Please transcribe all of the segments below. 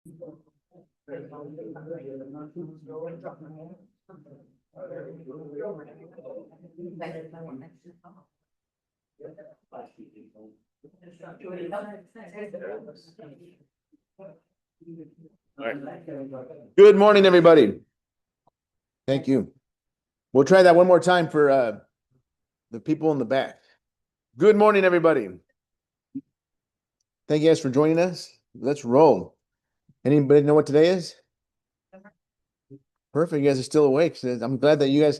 Good morning, everybody. Thank you. We'll try that one more time for the people in the back. Good morning, everybody. Thank you guys for joining us. Let's roll. Anybody know what today is? Perfect. You guys are still awake. I'm glad that you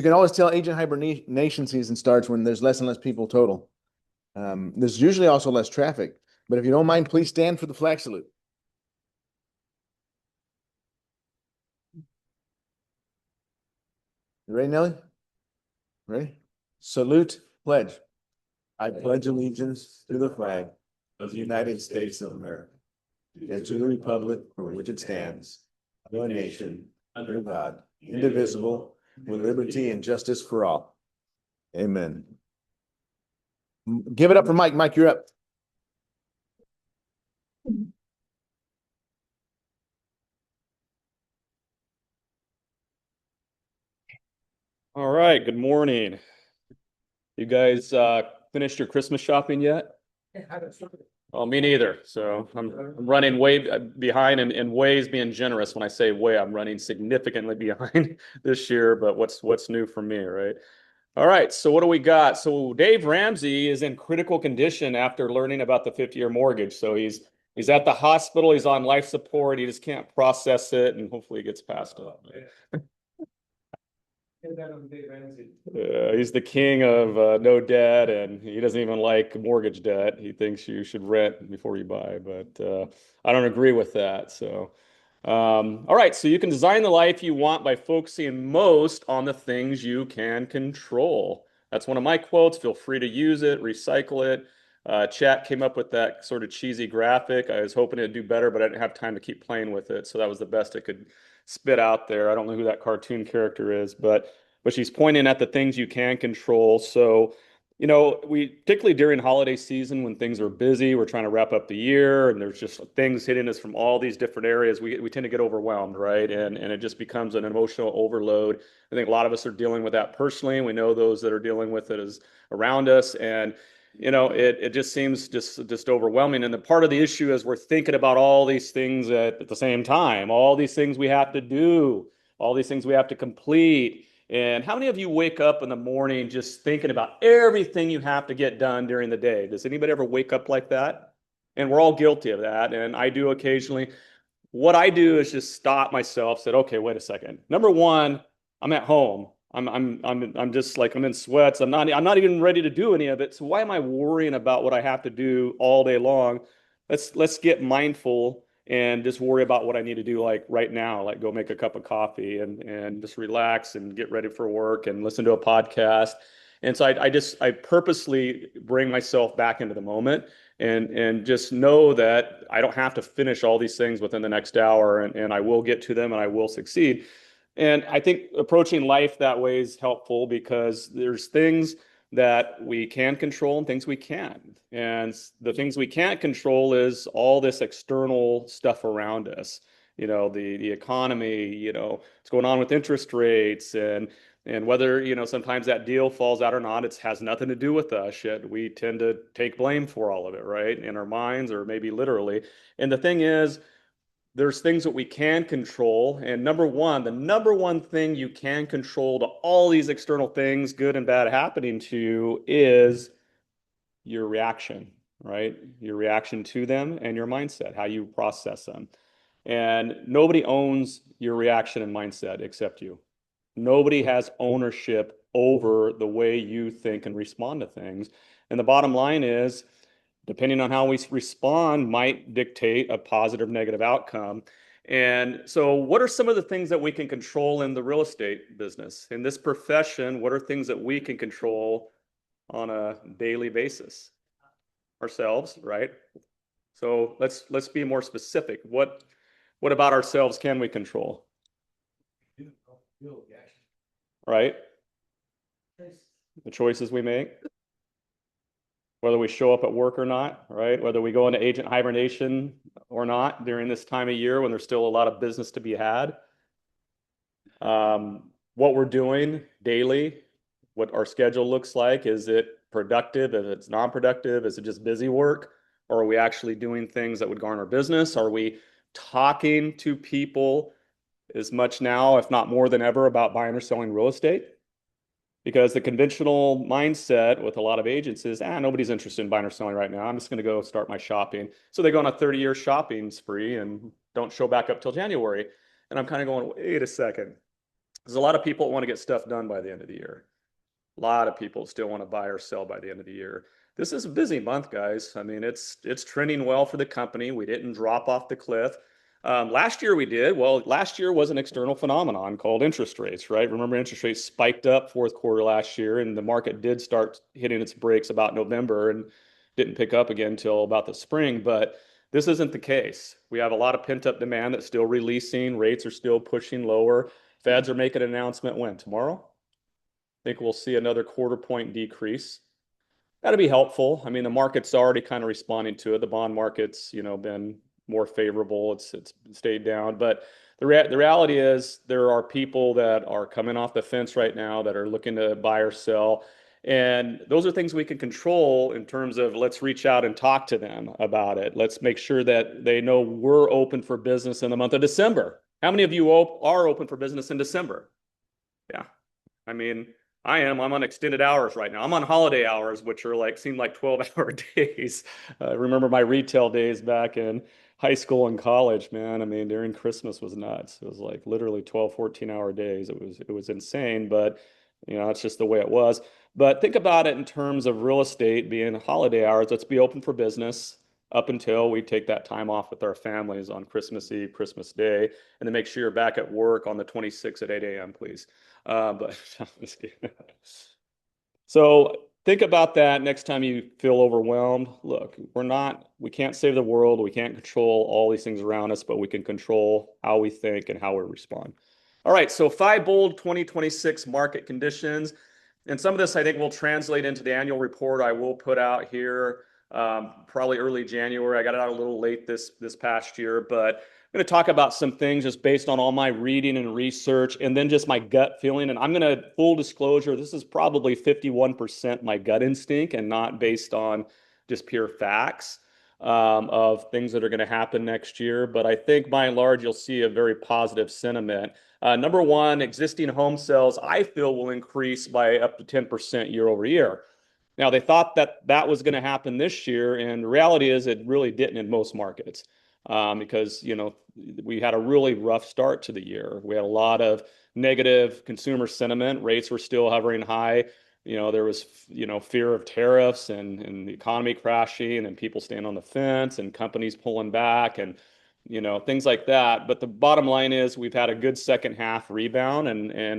can always tell agent hibernation season starts when there's less and less people total. There's usually also less traffic, but if you don't mind, please stand for the flag salute. You ready, Nelly? Ready? Salute, pledge. I pledge allegiance to the flag of the United States of America and to the republic for which it stands, one nation, under God, indivisible, with liberty and justice for all. Amen. Give it up for Mike. Mike, you're up. All right, good morning. You guys finished your Christmas shopping yet? Oh, me neither. So I'm running way behind, and way's being generous. When I say way, I'm running significantly behind this year, but what's new for me, right? All right, so what do we got? So Dave Ramsey is in critical condition after learning about the 50-year mortgage. So he's at the hospital, he's on life support, he just can't process it, and hopefully he gets past it. He's the king of no debt, and he doesn't even like mortgage debt. He thinks you should rent before you buy, but I don't agree with that. So, all right, so you can design the life you want by focusing most on the things you can control. That's one of my quotes. Feel free to use it, recycle it. Chat came up with that sort of cheesy graphic. I was hoping it'd do better, but I didn't have time to keep playing with it, so that was the best it could spit out there. I don't know who that cartoon character is, but she's pointing at the things you can control. So, we particularly during holiday season when things are busy, we're trying to wrap up the year and there's just things hitting us from all these different areas. We tend to get overwhelmed, right? And it just becomes an emotional overload. I think a lot of us are dealing with that personally. We know those that are dealing with it is around us. And it just seems just overwhelming. And the part of the issue is we're thinking about all these things at the same time, all these things we have to do, all these things we have to complete. And how many of you wake up in the morning just thinking about everything you have to get done during the day? Does anybody ever wake up like that? And we're all guilty of that. And I do occasionally. What I do is just stop myself, said, okay, wait a second. Number one, I'm at home. I'm just like I'm in sweats. I'm not even ready to do any of it. So why am I worrying about what I have to do all day long? Let's get mindful and just worry about what I need to do like right now, like go make a cup of coffee and just relax and get ready for work and listen to a podcast. And so I purposely bring myself back into the moment and just know that I don't have to finish all these things within the next hour, and I will get to them and I will succeed. And I think approaching life that way is helpful because there's things that we can control and things we can't. And the things we can't control is all this external stuff around us. The economy, what's going on with interest rates and whether, sometimes that deal falls out or not, it has nothing to do with us, yet we tend to take blame for all of it, right? In our minds or maybe literally. And the thing is, there's things that we can control. And the number one thing you can control to all these external things, good and bad, happening to you is your reaction, right? Your reaction to them and your mindset, how you process them. And nobody owns your reaction and mindset except you. Nobody has ownership over the way you think and respond to things. And the bottom line is, depending on how we respond, might dictate a positive, negative outcome. And so, what are some of the things that we can control in the real estate business? In this profession, what are things that we can control on a daily basis? Ourselves, right? So let's be more specific. What about ourselves can we control? Right? The choices we make. whether we show up at work or not, right? Whether we go into agent hibernation or not during this time of year when there's still a lot of business to be had. What we're doing daily, what our schedule looks like. Is it productive? If it's non-productive, is it just busy work? Or are we actually doing things that would garner business? Are we talking to people as much now, if not more than ever, about buying or selling real estate? Because the conventional mindset with a lot of agents is, nobody's interested in buying or selling right now. I'm just going to go start my shopping. So they go on a 30-year shopping spree and don't show back up till January. And I'm kind of going, wait a second. There's a lot of people that want to get stuff done by the end of the year. A lot of people still want to buy or sell by the end of the year. This is a busy month, guys. I mean, it's trending well for the company. We didn't drop off the cliff. Last year we did. Well, last year was an external phenomenon called interest rates, right? Remember, interest rates spiked up fourth quarter last year, and the market did start hitting its brakes about November and didn't pick up again until about the spring. But this isn't the case. We have a lot of pent up demand that's still releasing. Rates are still pushing lower. Feds are making an announcement when? Tomorrow? I think we'll see another quarter point decrease. That'll be helpful. I mean, the market's already kind of responding to it. The bond market's, been more favorable. It's stayed down, but the reality is there are people that are coming off the fence right now that are looking to buy or sell, and those are things we can control in terms of let's reach out and talk to them about it. Let's make sure that they know we're open for business in the month of December. How many of you are open for business in December? Yeah. I mean, I am. I'm on extended hours right now. I'm on holiday hours, which are seem like 12-hour days. I remember my retail days back in high school and college, man. I mean, during Christmas was nuts. It was like literally 12, 14-hour days. It was insane, but it's just the way it was. But think about it in terms of real estate being holiday hours. Let's be open for business up until we take that time off with our families on Christmas Eve, Christmas Day, and then make sure you're back at work on the 26th at 8 a.m., please. But so think about that next time you feel overwhelmed. Look, we can't save the world. We can't control all these things around us, but we can control how we think and how we respond. All right, so 5 bold 2026 market conditions. And some of this I think will translate into the annual report I will put out here probably early January. I got it out a little late this past year, but I'm going to talk about some things just based on all my reading and research and then just my gut feeling. And I'm going to, full disclosure, this is probably 51% my gut instinct and not based on just pure facts of things that are going to happen next year. But I think by and large, you'll see a very positive sentiment. Number one, existing home sales, I feel, will increase by up to 10% year over year. Now, they thought that was going to happen this year, and the reality is it really didn't in most markets because, we had a really rough start to the year. We had a lot of negative consumer sentiment. Rates were still hovering high. There was, fear of tariffs and the economy crashing and people staying on the fence and companies pulling back and, things like that. But the bottom line is we've had a good second half rebound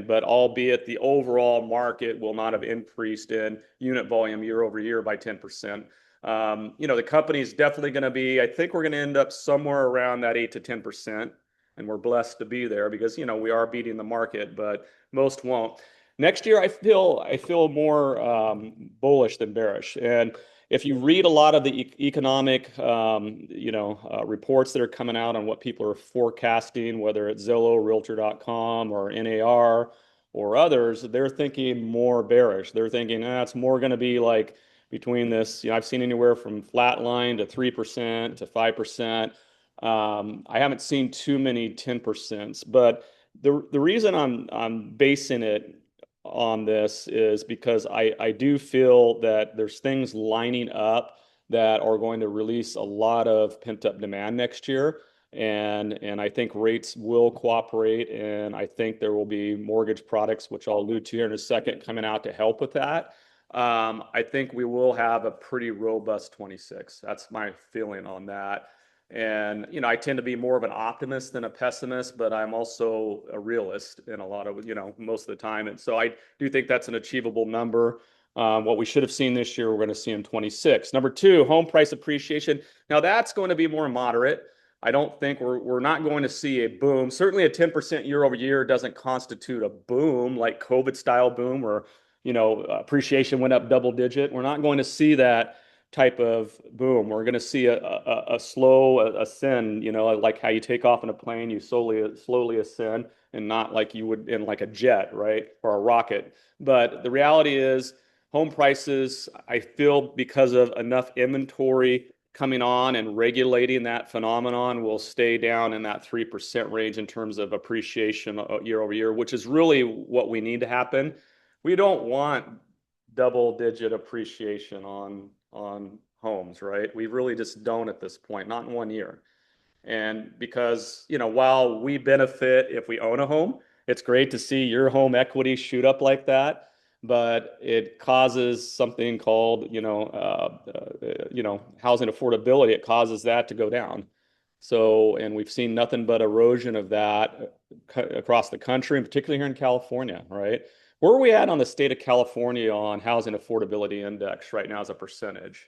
but albeit the overall market will not have increased in unit volume year over year by 10%. The company is definitely going to be, I think we're going to end up somewhere around that 8 to 10%. And we're blessed to be there because, we are beating the market, but most won't. Next year, I feel more bullish than bearish. And if you read a lot of the economic, reports that are coming out on what people are forecasting, whether it's Zillow, Realtor.com, or NAR, or others, they're thinking more bearish. They're thinking it's more going to be like between this. I've seen anywhere from flat line to 3% to 5%. I haven't seen too many 10%, but the reason I'm basing it on this is because I do feel that there's things lining up that are going to release a lot of pent-up demand next year. And I think rates will cooperate, and I think there will be mortgage products, which I'll allude to here in a second, coming out to help with that. I think we will have a pretty robust 26. That's my feeling on that. And, I tend to be more of an optimist than a pessimist, but I'm also a realist in a lot of, most of the time. And so I do think that's an achievable number. What we should have seen this year, we're going to see in 26. Number two, home price appreciation. Now that's going to be more moderate. I don't think we're not going to see a boom. Certainly a 10% year over year doesn't constitute a boom like COVID style boom where, appreciation went up double digit. We're not going to see that. type of boom. We're going to see a slow ascend, like how you take off in a plane, you slowly ascend, and not like you would in like a jet, right? Or a rocket. But the reality is, home prices, I feel because of enough inventory coming on and regulating that phenomenon, will stay down in that 3% range in terms of appreciation year over year, which is really what we need to happen. We don't want double digit appreciation on homes, right? We really just don't at this point, not in one year. And because, while we benefit if we own a home, it's great to see your home equity shoot up like that, but it causes something called, housing affordability. It causes that to go down. So, and we've seen nothing but erosion of that across the country, and particularly here in California, right? Where are we at on the state of California on housing affordability index right now as a percentage?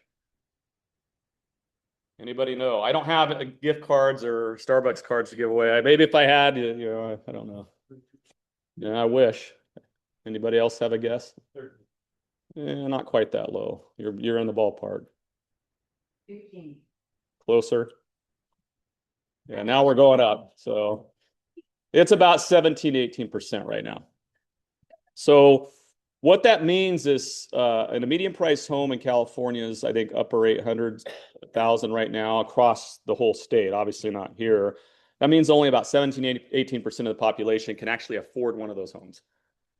Anybody know? I don't have gift cards or Starbucks cards to give away. Maybe if I had, I don't know. Yeah, I wish. Anybody else have a guess? Not quite that low. You're in the ballpark. 15. Closer. Yeah, now we're going up. So it's about 17 18% right now. So what that means is in a medium price home in California is, I think, upper 800,000 right now across the whole state, obviously not here. That means only about 17, 18% of the population can actually afford one of those homes.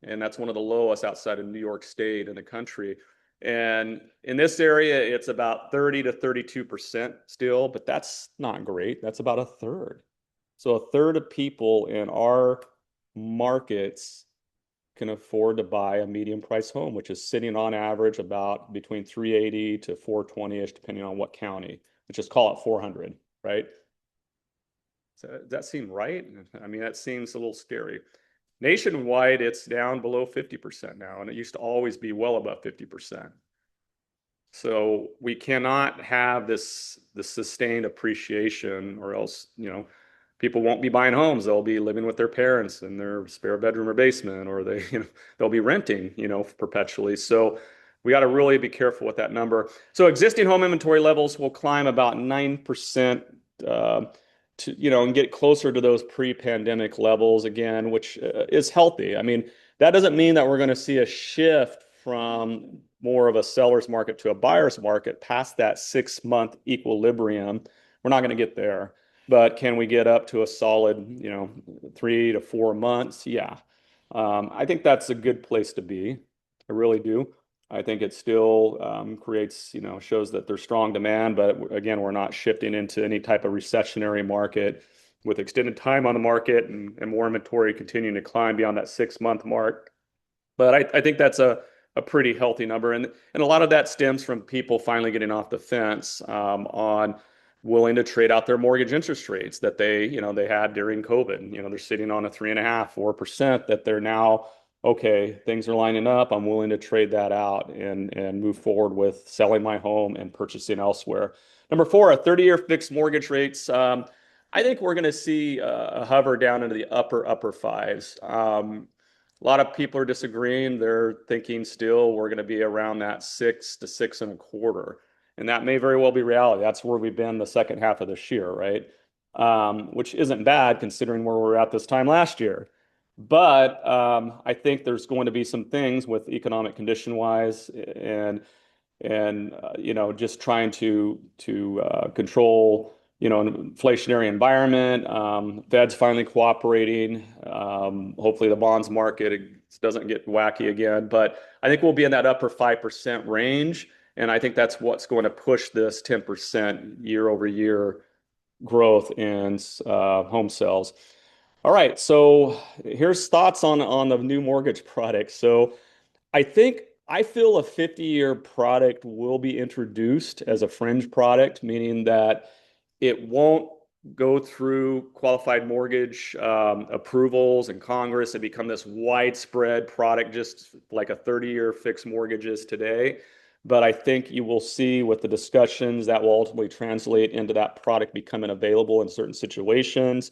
And that's one of the lowest outside of New York State in the country. And in this area, it's about 30 to 32% still, but that's not great. That's about a third. So a third of people in our markets can afford to buy a medium price home, which is sitting on average about between 380 to 420-ish, depending on what county. Let's just call it 400, right? So does that seem right? I mean, that seems a little scary. Nationwide, it's down below 50% now, and it used to always be well above 50%. So we cannot have this sustained appreciation, or else, people won't be buying homes. They'll be living with their parents in their spare bedroom or basement, or they'll be renting, perpetually. So we got to really be careful with that number. So existing home inventory levels will climb about 9%, and get closer to those pre-pandemic levels again, which is healthy. I mean, that doesn't mean that we're going to see a shift from more of a seller's market to a buyer's market past that 6-month equilibrium. We're not going to get there, but can we get up to a solid, 3 to 4 months? Yeah. I think that's a good place to be. I really do. I think it still creates, shows that there's strong demand, but again, we're not shifting into any type of recessionary market with extended time on the market and more inventory continuing to climb beyond that 6-month mark. But I think that's a pretty healthy number. And a lot of that stems from people finally getting off the fence on willing to trade out their mortgage interest rates that they had during COVID. They're sitting on a 3.5%, 4% that they're now, okay, things are lining up. I'm willing to trade that out and move forward with selling my home and purchasing elsewhere. Number 4, a 30-year fixed mortgage rates. I think we're going to see a hover down into the upper fives. A lot of people are disagreeing. They're thinking still we're going to be around that 6 to 6.25, and that may very well be reality. That's where we've been the second half of this year, right? Which isn't bad considering where we were at this time last year. But I think there's going to be some things with economic condition wise and just trying to control an inflationary environment. Fed's finally cooperating. Hopefully the bonds market doesn't get wacky again, but I think we'll be in that upper 5% range, and I think that's what's going to push this 10% year over year growth in home sales. All right, so here's thoughts on the new mortgage product. So I feel a 50-year product will be introduced as a fringe product, meaning that it won't go through qualified mortgage approvals in Congress and become this widespread product, just like a 30-year fixed mortgage is today. But I think you will see with the discussions that will ultimately translate into that product becoming available in certain situations.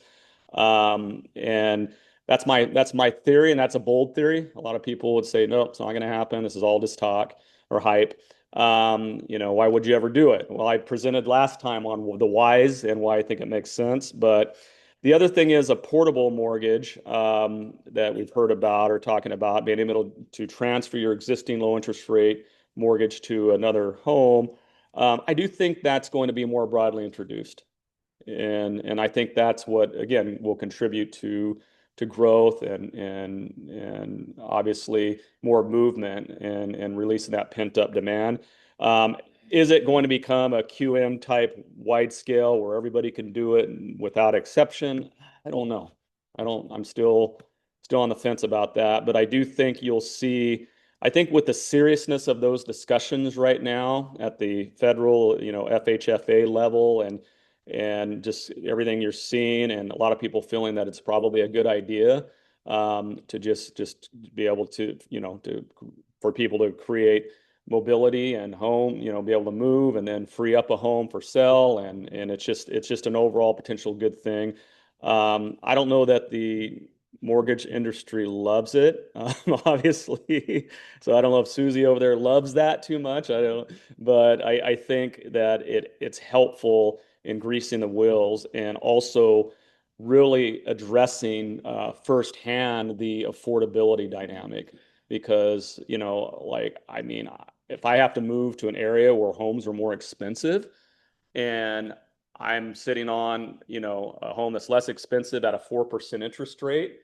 And that's my theory, and that's a bold theory. A lot of people would say, no, it's not going to happen. This is all just talk or hype. Why would you ever do it? Well, I presented last time on the whys and why I think it makes sense. But the other thing is a portable mortgage that we've heard about or talking about, being able to transfer your existing low interest rate mortgage to another home. I do think that's going to be more broadly introduced. And I think that's what, again, will contribute to growth and obviously more movement and releasing that pent-up demand. Um, is it going to become a QM type wide scale where everybody can do it without exception? I don't know. I'm still on the fence about that, but I do think you'll see. I think with the seriousness of those discussions right now at the federal, FHFA level and just everything you're seeing, and a lot of people feeling that it's probably a good idea to just be able to, for people to create mobility and home, be able to move and then free up a home for sale, and it's just an overall potential good thing. I don't know that the mortgage industry loves it, obviously. So I don't know if Susie over there loves that too much. I don't, but I think that it's helpful in greasing the wheels and also really addressing firsthand the affordability dynamic. Because, I mean, if I have to move to an area where homes are more expensive and I'm sitting on, a home that's less expensive at a 4% interest rate,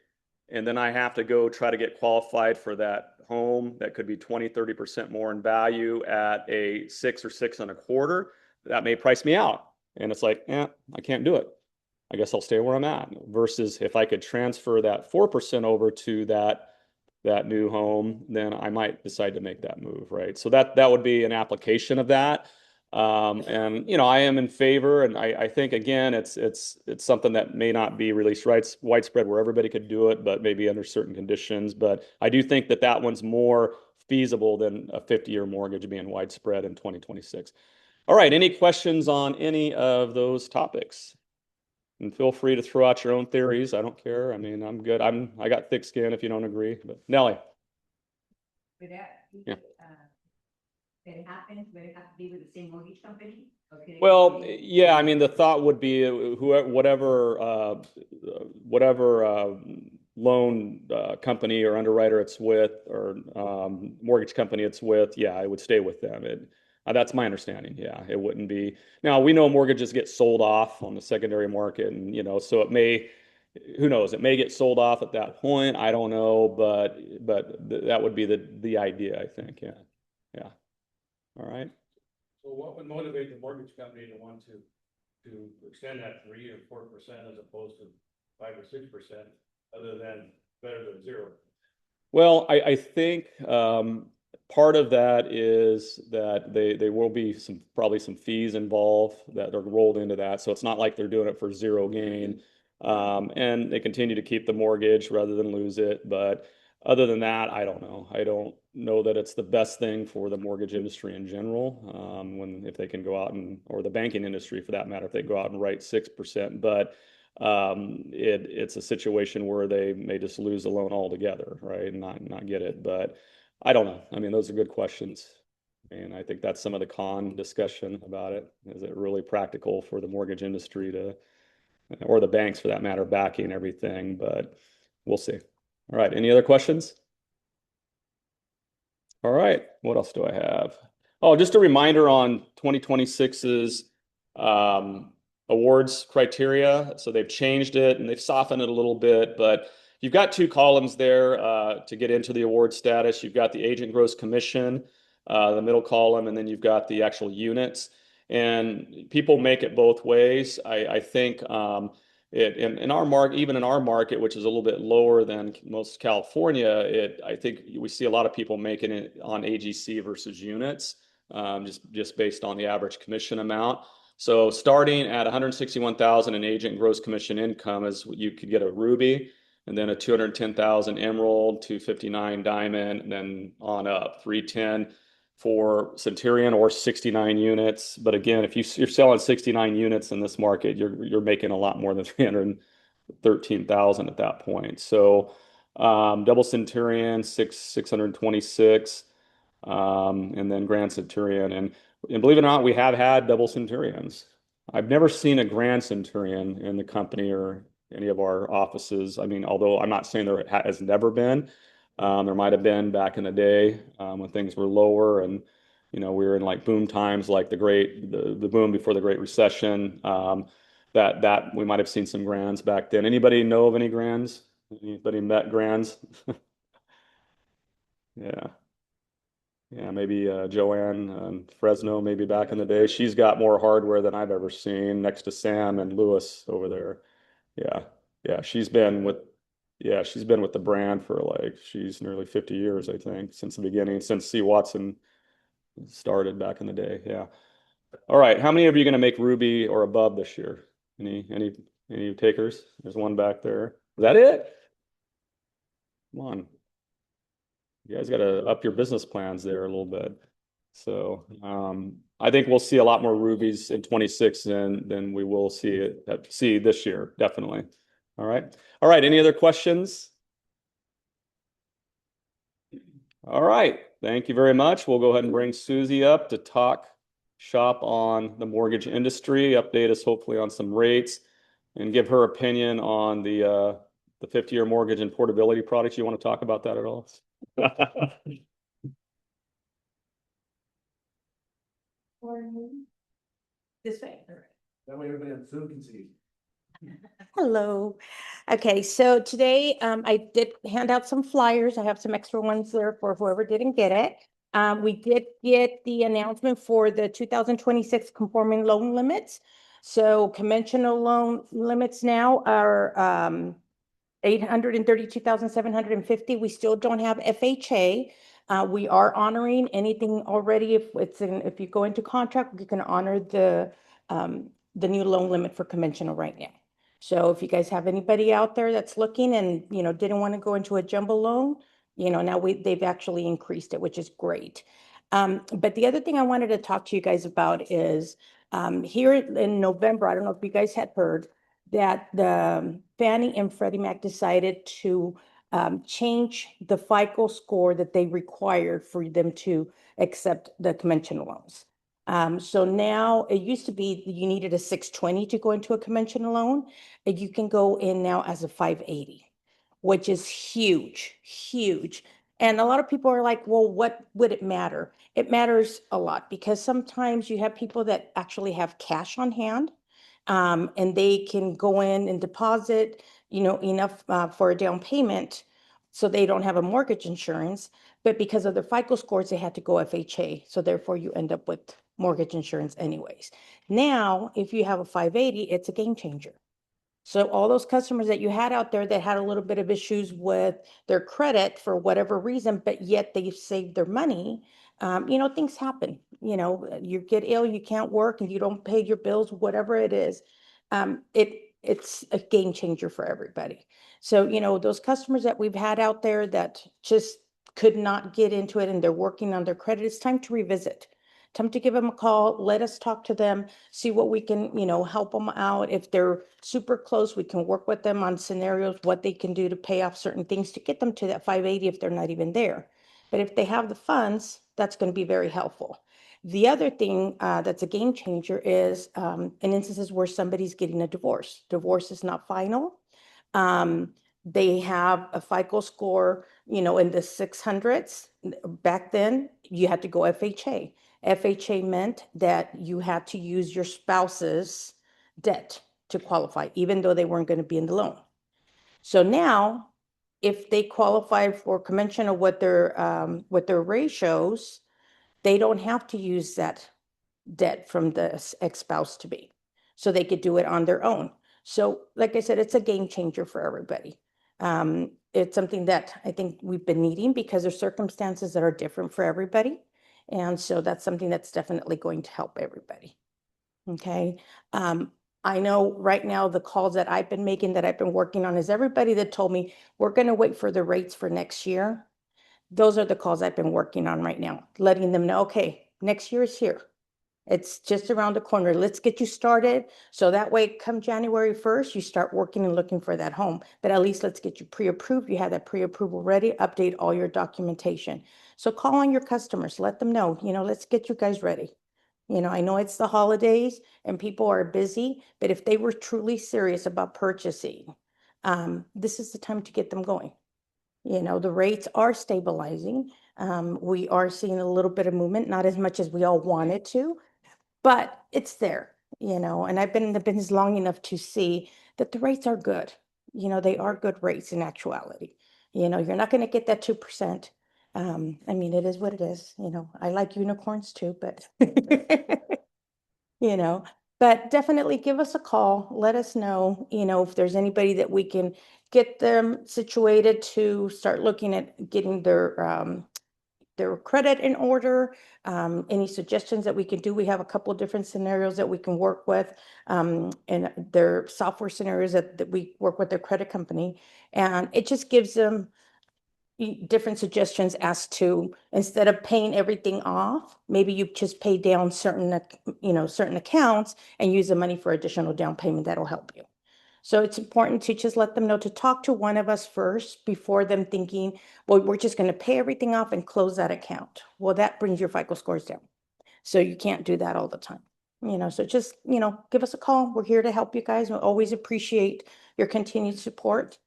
and then I have to go try to get qualified for that home that could be 20, 30% more in value at a 6 or 6 and a quarter, that may price me out. And it's like, I can't do it. I guess I'll stay where I'm at. Versus if I could transfer that 4% over to that new home, then I might decide to make that move, right? So that would be an application of that. And I am in favor, and I think again, it's something that may not be released widespread where everybody could do it, but maybe under certain conditions. But I do think that one's more feasible than a 50-year mortgage being widespread in 2026. All right, any questions on any of those topics? And feel free to throw out your own theories. I don't care. I mean, I'm good. I got thick skin if you don't agree. But Nelly. Would that, Yeah. if it happens, would it have to be with the same mortgage company? Or could it Well, be- yeah, I mean, the thought would be whoever, whatever loan company or underwriter it's with, or mortgage company it's with, yeah, it would stay with them. That's my understanding. Yeah, it wouldn't be. Now we know mortgages get sold off on the secondary market, and so it may, who knows, it may get sold off at that point. I don't know, but that would be the idea, I think. Yeah, yeah. All right. So what would motivate the mortgage company to want to extend that 3 or 4% as opposed to 5 or 6%, other than better than zero? Well, I think part of that is that they will be probably some fees involved that are rolled into that. So it's not like they're doing it for zero gain. And they continue to keep the mortgage rather than lose it. But other than that, I don't know. I don't know that it's the best thing for the mortgage industry in general. If they can go out or the banking industry for that matter, if they go out and write 6%. But it's a situation where they may just lose the loan altogether, right, and not get it. But I don't know. I mean, those are good questions, and I think that's some of the con discussion about it. Is it really practical for the mortgage industry or the banks for that matter, backing everything? But we'll see. All right. Any other questions? All right. What else do I have? Oh, just a reminder on 2026's awards criteria. So they've changed it and they've softened it a little bit, but you've got two columns there to get into the award status. You've got the agent gross commission, the middle column, and then you've got the actual units. And people make it both ways. I think in our market, even in our market, which is a little bit lower than most California, I think we see a lot of people making it on AGC versus units, just based on the average commission amount. So starting at 161,000 in agent gross commission income is you could get a ruby, and then a 210,000 emerald, 259 diamond, and then on up 310 for Centurion or 69 units. But again, if you're selling 69 units in this market, you're making a lot more than 313,000 at that point. So double Centurion 626. and then Grand Centurion. And believe it or not, we have had double Centurions. I've never seen a Grand Centurion in the company or any of our offices. I mean, although I'm not saying there has never been, there might have been back in the day when things were lower and we were in like boom times, like the boom before the Great Recession. That we might have seen some grands back then. Anybody know of any grands? Anybody met grands? Yeah. Yeah, maybe Joanne Fresno, maybe back in the day. She's got more hardware than I've ever seen next to Sam and Lewis over there. Yeah. Yeah, she's been with the brand for like she's nearly 50 years, I think, since the beginning, since C. Watson started back in the day. Yeah. All right. How many of you are going to make Ruby or above this year? Any takers? There's one back there. Is that it? Come on. You guys got to up your business plans there a little bit. So I think we'll see a lot more rubies in 26 than we will see this year, definitely. All right. All right. Any other questions? All right. Thank you very much. We'll go ahead and bring Susie up to talk shop on the mortgage industry, update us hopefully on some rates, and give her opinion on the 50-year mortgage and portability products. You want to talk about that at all? This way. That way everybody on Zoom can see. Hello. Okay, so today I did hand out some flyers. I have some extra ones there for whoever didn't get it. We did get the announcement for the 2026 conforming loan limits. So conventional loan limits now are 832,750. We still don't have FHA. We are honoring anything already. If you go into contract, you can honor the new loan limit for conventional right now. So if you guys have anybody out there that's looking and, didn't want to go into a jumbo loan, now they've actually increased it, which is great. But the other thing I wanted to talk to you guys about is here in November, I don't know if you guys had heard that the Fannie and Freddie Mac decided to change the FICO score that they required for them to accept the conventional loans. So now it used to be you needed a 620 to go into a conventional loan, and you can go in now as a 580, which is huge, huge. And a lot of people are like, well, what would it matter? It matters a lot because sometimes you have people that actually have cash on hand, and they can go in and deposit, enough for a down payment so they don't have a mortgage insurance. But because of their FICO scores, they had to go FHA. So therefore you end up with mortgage insurance anyways. Now, if you have a 580, it's a game changer. So all those customers that you had out there that had a little bit of issues with their credit for whatever reason, but yet they've saved their money, things happen. You get ill, you can't work, and you don't pay your bills, whatever it is. It's a game changer for everybody. So, those customers that we've had out there that just could not get into it and they're working on their credit, it's time to revisit. Time to give them a call. Let us talk to them, see what we can, help them out. If they're super close, we can work with them on scenarios, what they can do to pay off certain things to get them to that 580 if they're not even there. But if they have the funds, that's going to be very helpful. The other thing that's a game changer is in instances where somebody's getting a divorce. Divorce is not final. They have a FICO score, in the 600s. Back then, you had to go FHA. FHA meant that you had to use your spouse's debt to qualify, even though they weren't going to be in the loan. So now, if they qualify for conventional with their ratios, they don't have to use that debt from the ex-spouse to be. So they could do it on their own. So like I said, it's a game changer for everybody. It's something that I think we've been needing because there's circumstances that are different for everybody. And so that's something that's definitely going to help everybody. Okay. I know right now the calls that I've been making, that I've been working on, is everybody that told me we're going to wait for the rates for next year. Those are the calls I've been working on right now, letting them know, okay, next year is here. It's just around the corner. Let's get you started. So that way, come January 1st, you start working and looking for that home. But at least let's get you pre-approved. You have that pre-approval ready, update all your documentation. So call on your customers, let them know, let's get you guys ready. I know it's the holidays and people are busy, but if they were truly serious about purchasing, this is the time to get them going. The rates are stabilizing. We are seeing a little bit of movement, not as much as we all wanted to, but it's there, and I've been in the business long enough to see that the rates are good. They are good rates in actuality. You're not going to get that 2%. I mean, it is what it is. I like unicorns too, but you know, but definitely give us a call. Let us know, if there's anybody that we can get them situated to start looking at getting their credit in order. Any suggestions that we can do. We have a couple of different scenarios that we can work with, and their software scenarios that we work with their credit company. And it just gives them different suggestions as to, instead of paying everything off, maybe you just pay down certain accounts and use the money for additional down payment. That'll help you. So it's important to just let them know to talk to one of us first before them thinking, well, we're just going to pay everything off and close that account. Well, that brings your FICO scores down. So you can't do that all the time. So just, give us a call. We're here to help you guys. We always appreciate your continued support.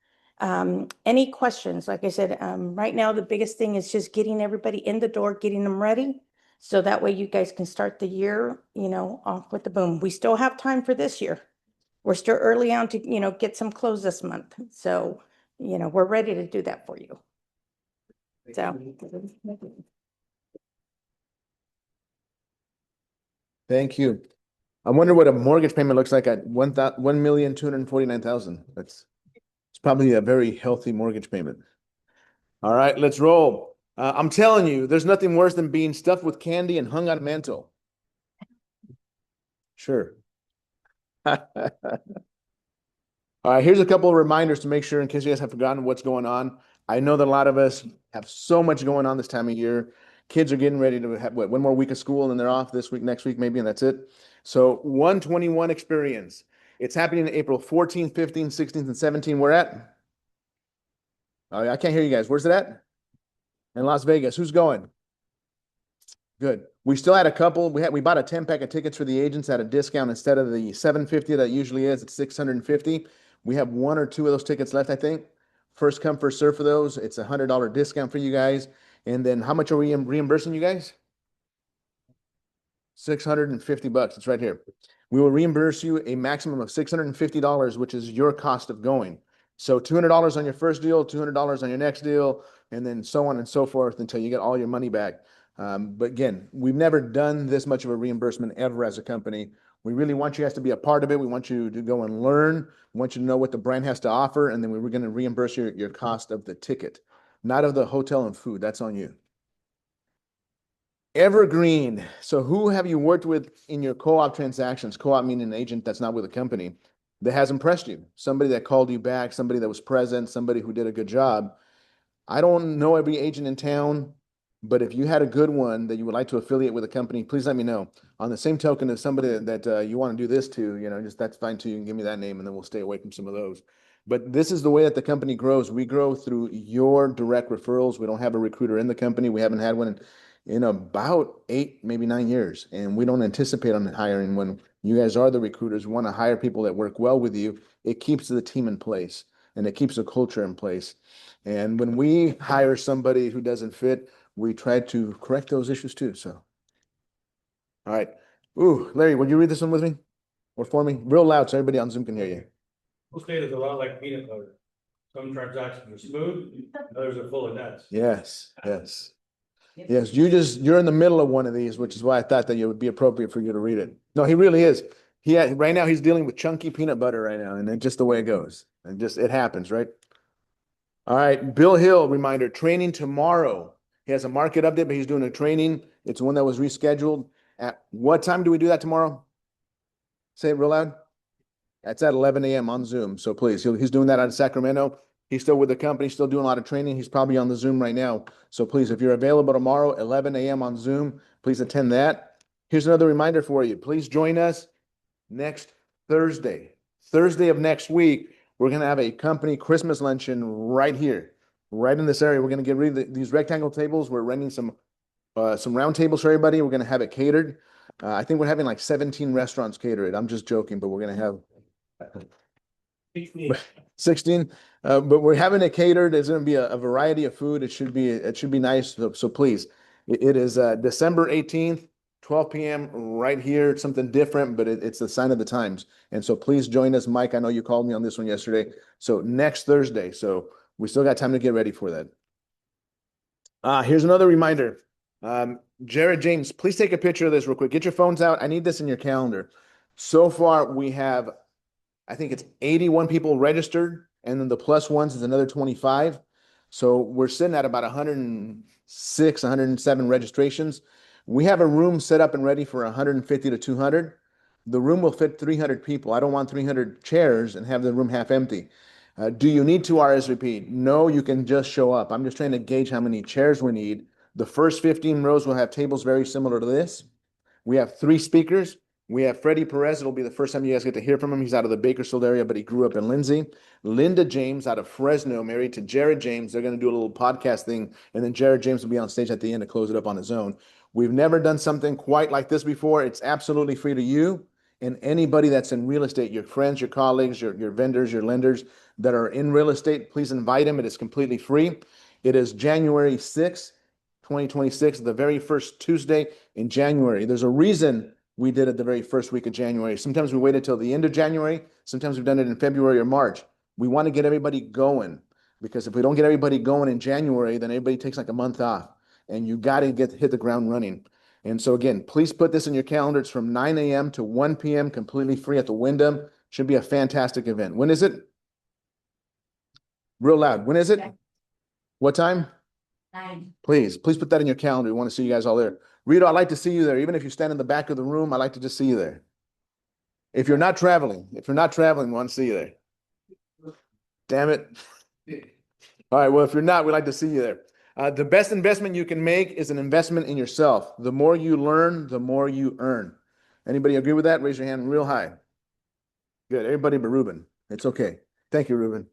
Any questions? Like I said, right now, the biggest thing is just getting everybody in the door, getting them ready. So that way you guys can start the year, off with the boom. We still have time for this year. We're still early on to, get some close this month. So, we're ready to do that for you. So. Thank you. I wonder what a mortgage payment looks like at 1,249,000. It's probably a very healthy mortgage payment. All right, let's roll. I'm telling you, there's nothing worse than being stuffed with candy and hung on a mantle. Sure. All right, here's a couple of reminders to make sure in case you guys have forgotten what's going on. I know that a lot of us have so much going on this time of year. Kids are getting ready to have one more week of school and then they're off this week, next week maybe, and that's it. So 121 experience. It's happening April 14th, 15th, 16th, and 17th. Where at? Oh, I can't hear you guys. Where's it at? In Las Vegas. Who's going? Good. We still had a couple. We bought a 10-pack of tickets for the agents at a discount. Instead of the $750 that usually is, it's $650. We have one or two of those tickets left, I think. First come, first serve for those. It's a $100 discount for you guys. And then how much are we reimbursing you guys? $650. It's right here. We will reimburse you a maximum of $650, which is your cost of going. So $200 on your first deal, $200 on your next deal, and then so on and so forth until you get all your money back. But again, we've never done this much of a reimbursement ever as a company. We really want you guys to be a part of it. We want you to go and learn. We want you to know what the brand has to offer, and then we're going to reimburse your cost of the ticket, not of the hotel and food. That's on you. Evergreen. So who have you worked with in your co-op transactions? Co-op meaning an agent that's not with a company that has impressed you. Somebody that called you back, somebody that was present, somebody who did a good job. I don't know every agent in town, but if you had a good one that you would like to affiliate with a company, please let me know. On the same token, if somebody that you want to do this to, just that's fine too. You can give me that name and then we'll stay away from some of those. But this is the way that the company grows. We grow through your direct referrals. We don't have a recruiter in the company. We haven't had one in about 8, maybe 9 years. And we don't anticipate on hiring when you guys are the recruiters. We want to hire people that work well with you. It keeps the team in place and it keeps the culture in place. And when we hire somebody who doesn't fit, we try to correct those issues too. So, all right. Ooh, Larry, would you read this one with me or for me? Real loud so everybody on Zoom can hear you. Most data is a lot like peanut butter. Some transactions are smooth, others are full of nuts. Yes, yes. Yes, you're in the middle of one of these, which is why I thought that it would be appropriate for you to read it. No, he really is. Right now he's dealing with chunky peanut butter right now, and it's just the way it goes. It happens, right? All right, Bill Hill, reminder, training tomorrow. He has a market update, but he's doing a training. It's one that was rescheduled. At what time do we do that tomorrow? Say it real loud. That's at 11 a.m. on Zoom. So please, he's doing that out of Sacramento. He's still with the company, still doing a lot of training. He's probably on the Zoom right now. So please, if you're available tomorrow, 11 a.m. on Zoom, please attend that. Here's another reminder for you. Please join us next Thursday. Thursday of next week, we're going to have a company Christmas luncheon right here, right in this area. We're going to get rid of these rectangle tables. We're renting some round tables for everybody. We're going to have it catered. I think we're having like 17 restaurants cater it. I'm just joking, but we're going to have 16. But we're having it catered. There's going to be a variety of food. It should be nice. So please, it is December 18th, 12 p.m. right here. It's something different, but it's the sign of the times. And so please join us, Mike. I know you called me on this one yesterday. So next Thursday. So we still got time to get ready for that. Here's another reminder. Jared James, please take a picture of this real quick. Get your phones out. I need this in your calendar. So far, we have, I think it's 81 people registered, and then the plus ones is another 25. So we're sitting at about 106, 107 registrations. We have a room set up and ready for 150 to 200. The room will fit 300 people. I don't want 300 chairs and have the room half empty. Do you need to RSVP? No, you can just show up. I'm just trying to gauge how many chairs we need. The first 15 rows will have tables very similar to this. We have 3 speakers. We have Freddie Perez. It'll be the first time you guys get to hear from him. He's out of the Bakersfield area, but he grew up in Lindsay. Linda James out of Fresno, married to Jared James. They're going to do a little podcast thing, and then Jared James will be on stage at the end to close it up on his own. We've never done something quite like this before. It's absolutely free to you and anybody that's in real estate, your friends, your colleagues, your vendors, your lenders that are in real estate. Please invite them. It is completely free. It is January 6th, 2026, the very first Tuesday in January. There's a reason we did it the very first week of January. Sometimes we waited till the end of January. Sometimes we've done it in February or March. We want to get everybody going, because if we don't get everybody going in January, then everybody takes like a month off, and you got to hit the ground running. And so again, please put this in your calendar. It's from 9 a.m. to 1 p.m. completely free at the Wyndham. Should be a fantastic event. When is it? Real loud. When is it? What time? 9. Please put that in your calendar. We want to see you guys all there. Rito, I'd like to see you there. Even if you stand in the back of the room, I'd like to just see you there. If you're not traveling, we want to see you there. Damn it. All right, well, if you're not, we'd like to see you there. The best investment you can make is an investment in yourself. The more you learn, the more you earn. Anybody agree with that? Raise your hand real high. Good. Everybody but Ruben. It's okay. Thank you, Ruben.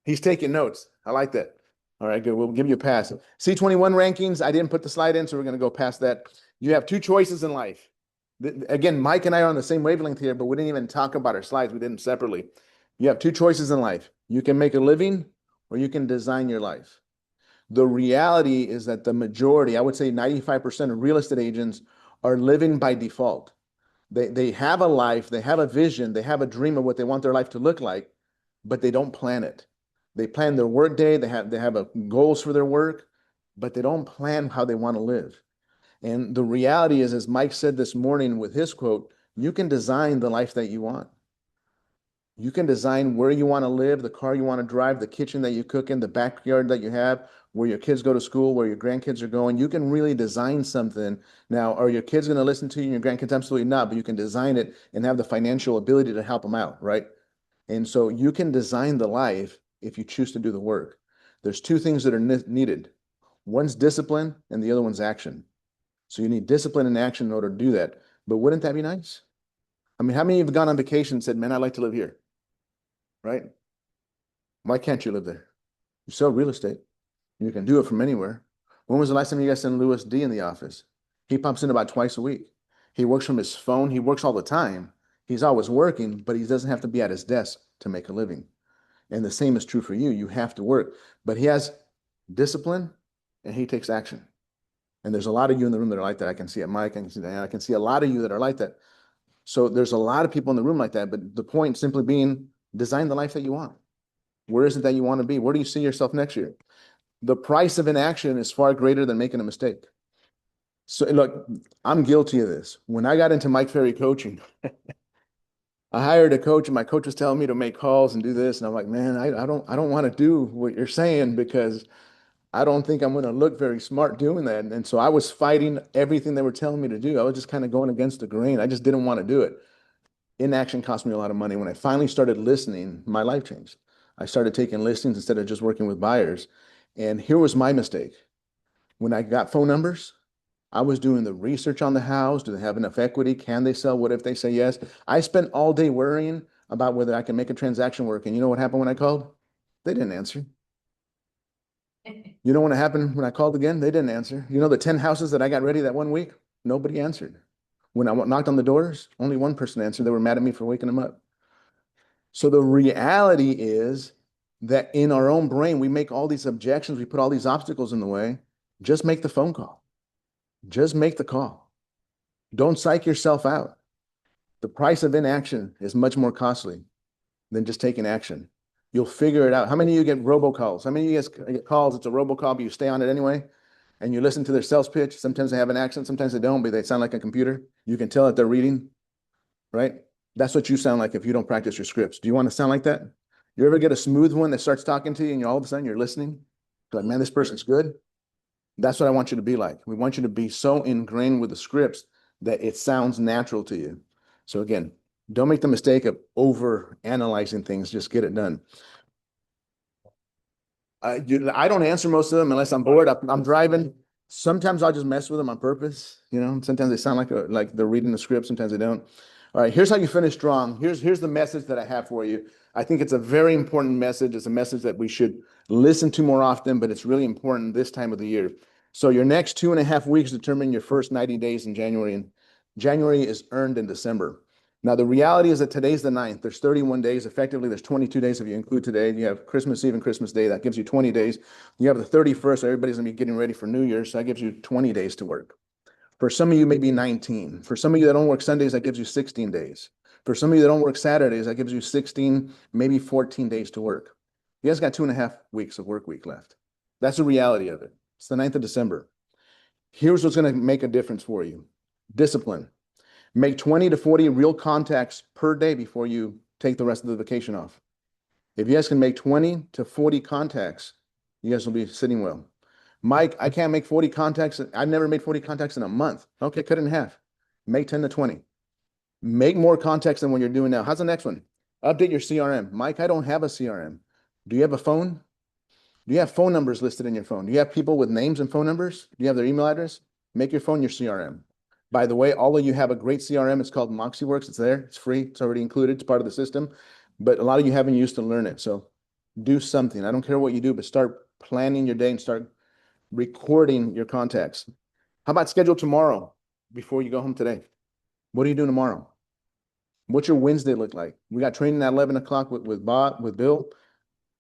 He's taking notes. I like that. All right, good. We'll give you a pass. C21 rankings. I didn't put the slide in, so we're going to go past that. You have 2 choices in life. Again, Mike and I are on the same wavelength here, but we didn't even talk about our slides. We did them separately. You have 2 choices in life. You can make a living, or you can design your life. The reality is that the majority, I would say 95% of real estate agents are living by default. They have a life, they have a vision, they have a dream of what they want their life to look like, but they don't plan it. They plan their work day, they have goals for their work, but they don't plan how they want to live. And the reality is, as Mike said this morning with his quote, you can design the life that you want. You can design where you want to live, the car you want to drive, the kitchen that you cook in, the backyard that you have, where your kids go to school, where your grandkids are going. You can really design something. Now, are your kids going to listen to you and your grandkids? Absolutely not, but you can design it and have the financial ability to help them out, right? And so you can design the life if you choose to do the work. There's 2 things that are needed. One's discipline and the other one's action. So you need discipline and action in order to do that. But wouldn't that be nice? I mean, how many of you have gone on vacation and said, man, I'd like to live here? Right? Why can't you live there? You sell real estate. You can do it from anywhere. When was the last time you guys sent Louis D in the office? He pops in about twice a week. He works from his phone. He works all the time. He's always working, but he doesn't have to be at his desk to make a living. And the same is true for you. You have to work, but he has discipline and he takes action. And there's a lot of you in the room that are like that. I can see it, Mike. I can see Diana. I can see a lot of you that are like that. So there's a lot of people in the room like that, but the point simply being, design the life that you want. Where is it that you want to be? Where do you see yourself next year? The price of inaction is far greater than making a mistake. So look, I'm guilty of this. When I got into Mike Ferry coaching, I hired a coach, and my coach was telling me to make calls and do this. And I'm like, man, I don't want to do what you're saying, because I don't think I'm going to look very smart doing that. And so I was fighting everything they were telling me to do. I was just kind of going against the grain. I just didn't want to do it. Inaction cost me a lot of money. When I finally started listening, my life changed. I started taking listings instead of just working with buyers. And here was my mistake. When I got phone numbers, I was doing the research on the house. Do they have enough equity? Can they sell? What if they say yes? I spent all day worrying about whether I can make a transaction work. And you know what happened when I called? They didn't answer. You know what happened when I called again? They didn't answer. You know, the 10 houses that I got ready that one week, nobody answered. When I knocked on the doors, only one person answered. They were mad at me for waking them up. So the reality is that in our own brain, we make all these objections, we put all these obstacles in the way. Just make the phone call. Just make the call. Don't psych yourself out. The price of inaction is much more costly than just taking action. You'll figure it out. How many of you get robocalls? How many of you guys get calls? It's a robocall, but you stay on it anyway, and you listen to their sales pitch. Sometimes they have an accent, sometimes they don't, but they sound like a computer. You can tell that they're reading, right? That's what you sound like if you don't practice your scripts. Do you want to sound like that? You ever get a smooth one that starts talking to you and all of a sudden you're listening? You're like, man, this person's good. That's what I want you to be like. We want you to be so ingrained with the scripts that it sounds natural to you. So again, don't make the mistake of over analyzing things. Just get it done. I don't answer most of them unless I'm bored. I'm driving. Sometimes I'll just mess with them on purpose. You know, sometimes they sound like they're reading the script. Sometimes they don't. All right, here's how you finish strong. Here's the message that I have for you. I think it's a very important message. It's a message that we should listen to more often, but it's really important this time of the year. So your next 2.5 weeks determine your first 90 days in January, and January is earned in December. Now, the reality is that today's the 9th. There's 31 days. Effectively, there's 22 days if you include today. You have Christmas Eve and Christmas Day. That gives you 20 days. You have the 31st. So everybody's going to be getting ready for New Year's. So that gives you 20 days to work. For some of you, maybe 19. For some of you that don't work Sundays, that gives you 16 days. For some of you that don't work Saturdays, that gives you 16, maybe 14 days to work. You guys got 2.5 weeks of work week left. That's the reality of it. It's the 9th of December. Here's what's going to make a difference for you. Discipline. Make 20 to 40 real contacts per day before you take the rest of the vacation off. If you guys can make 20 to 40 contacts, you guys will be sitting well. Mike, I can't make 40 contacts. I've never made 40 contacts in a month. Okay, cut it in half. Make 10 to 20. Make more contacts than what you're doing now. How's the next one? Update your CRM. Mike, I don't have a CRM. Do you have a phone? Do you have phone numbers listed in your phone? Do you have people with names and phone numbers? Do you have their email address? Make your phone your CRM. By the way, all of you have a great CRM. It's called MoxieWorks. It's there. It's free. It's already included. It's part of the system. But a lot of you haven't used to learn it. So do something. I don't care what you do, but start planning your day and start recording your contacts. How about schedule tomorrow before you go home today? What are you doing tomorrow? What's your Wednesday look like? We got training at 11 o'clock with Bob, with Bill.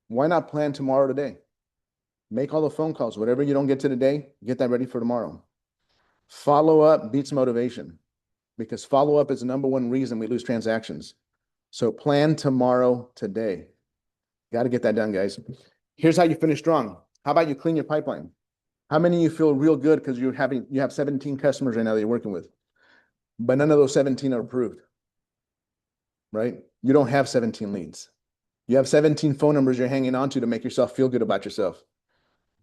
Why not plan tomorrow today? Make all the phone calls. Whatever you don't get to today, get that ready for tomorrow. Follow up beats motivation because follow up is the number one reason we lose transactions. So plan tomorrow today. Got to get that done, guys. Here's how you finish strong. How about you clean your pipeline? How many of you feel real good because you have 17 customers right now that you're working with, but none of those 17 are approved, right? You don't have 17 leads. You have 17 phone numbers you're hanging on to make yourself feel good about yourself.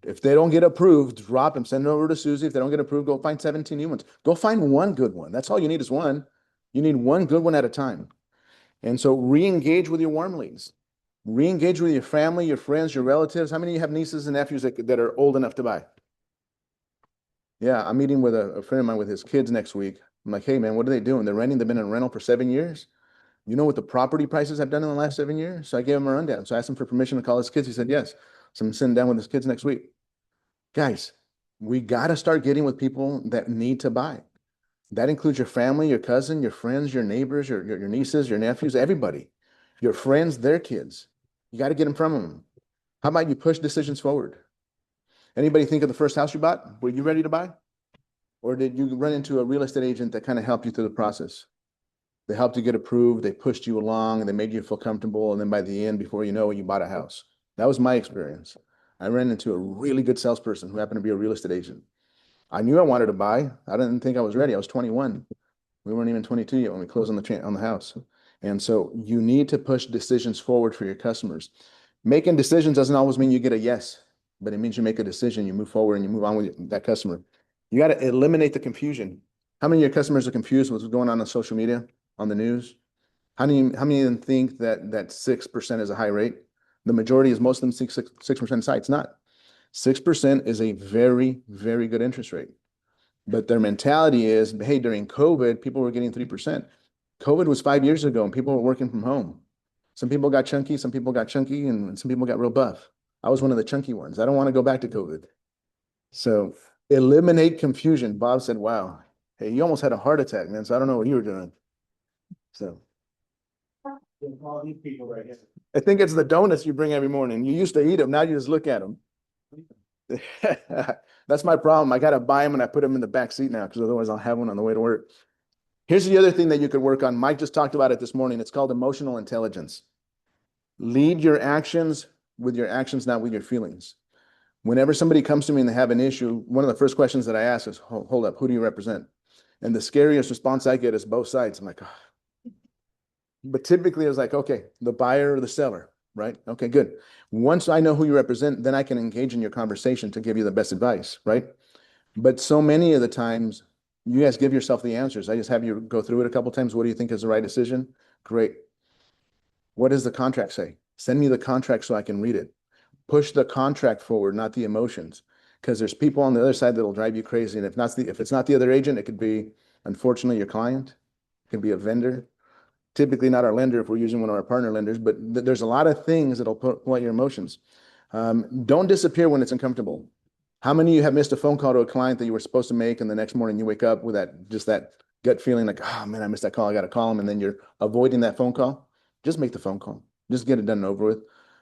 If they don't get approved, drop them, send it over to Susie. If they don't get approved, go find 17 new ones. Go find one good one. That's all you need is one. You need one good one at a time. And so re-engage with your warm leads. Re-engage with your family, your friends, your relatives. How many of you have nieces and nephews that are old enough to buy? Yeah, I'm meeting with a friend of mine with his kids next week. I'm like, hey, man, what are they doing? They're renting. They've been in rental for 7 years. You know what the property prices have done in the last 7 years? So I gave him a rundown. So I asked him for permission to call his kids. He said, yes. So I'm sitting down with his kids next week. Guys, we got to start getting with people that need to buy. That includes your family, your cousin, your friends, your neighbors, your nieces, your nephews, everybody. Your friends, their kids. You got to get them from them. How about you push decisions forward? Anybody think of the first house you bought? Were you ready to buy? Or did you run into a real estate agent that kind of helped you through the process? They helped you get approved, they pushed you along, and they made you feel comfortable, and then by the end, before you know it, you bought a house. That was my experience. I ran into a really good salesperson who happened to be a real estate agent. I knew I wanted to buy. I didn't think I was ready. I was 21. We weren't even 22 yet when we closed on the house. And so you need to push decisions forward for your customers. Making decisions doesn't always mean you get a yes, but it means you make a decision, you move forward, and you move on with that customer. You got to eliminate the confusion. How many of your customers are confused with what's going on social media, on the news? How many of them think that 6% is a high rate? The majority is most of them think 6% site. It's not. 6% is a very, very good interest rate. But their mentality is, hey, during COVID, people were getting 3%. COVID was 5 years ago and people were working from home. Some people got chunky, some people got chunky, and some people got real buff. I was one of the chunky ones. I don't want to go back to COVID. So eliminate confusion. Bob said, wow, hey, you almost had a heart attack, man. So I don't know what you were doing. So all these people right here. I think it's the donuts you bring every morning. You used to eat them. Now you just look at them. That's my problem. I got to buy them and I put them in the back seat now because otherwise I'll have one on the way to work. Here's the other thing that you could work on. Mike just talked about it this morning. It's called emotional intelligence. Lead your actions with your actions, not with your feelings. Whenever somebody comes to me and they have an issue, one of the first questions that I ask is, hold up, who do you represent? And the scariest response I get is both sides. I'm like, oh. But typically it's like, okay, the buyer or the seller, right? Okay, good. Once I know who you represent, then I can engage in your conversation to give you the best advice, right? But so many of the times, you guys give yourself the answers. I just have you go through it a couple times. What do you think is the right decision? Great. What does the contract say? Send me the contract so I can read it. Push the contract forward, not the emotions, because there's people on the other side that'll drive you crazy. And if it's not the other agent, it could be, unfortunately, your client. It could be a vendor. Typically not our lender if we're using one of our partner lenders, but there's a lot of things that'll pull out your emotions. Don't disappear when it's uncomfortable. How many of you have missed a phone call to a client that you were supposed to make, and the next morning you wake up with that gut feeling like, oh man, I missed that call. I got to call them. And then you're avoiding that phone call. Just make the phone call. Just get it done and over with.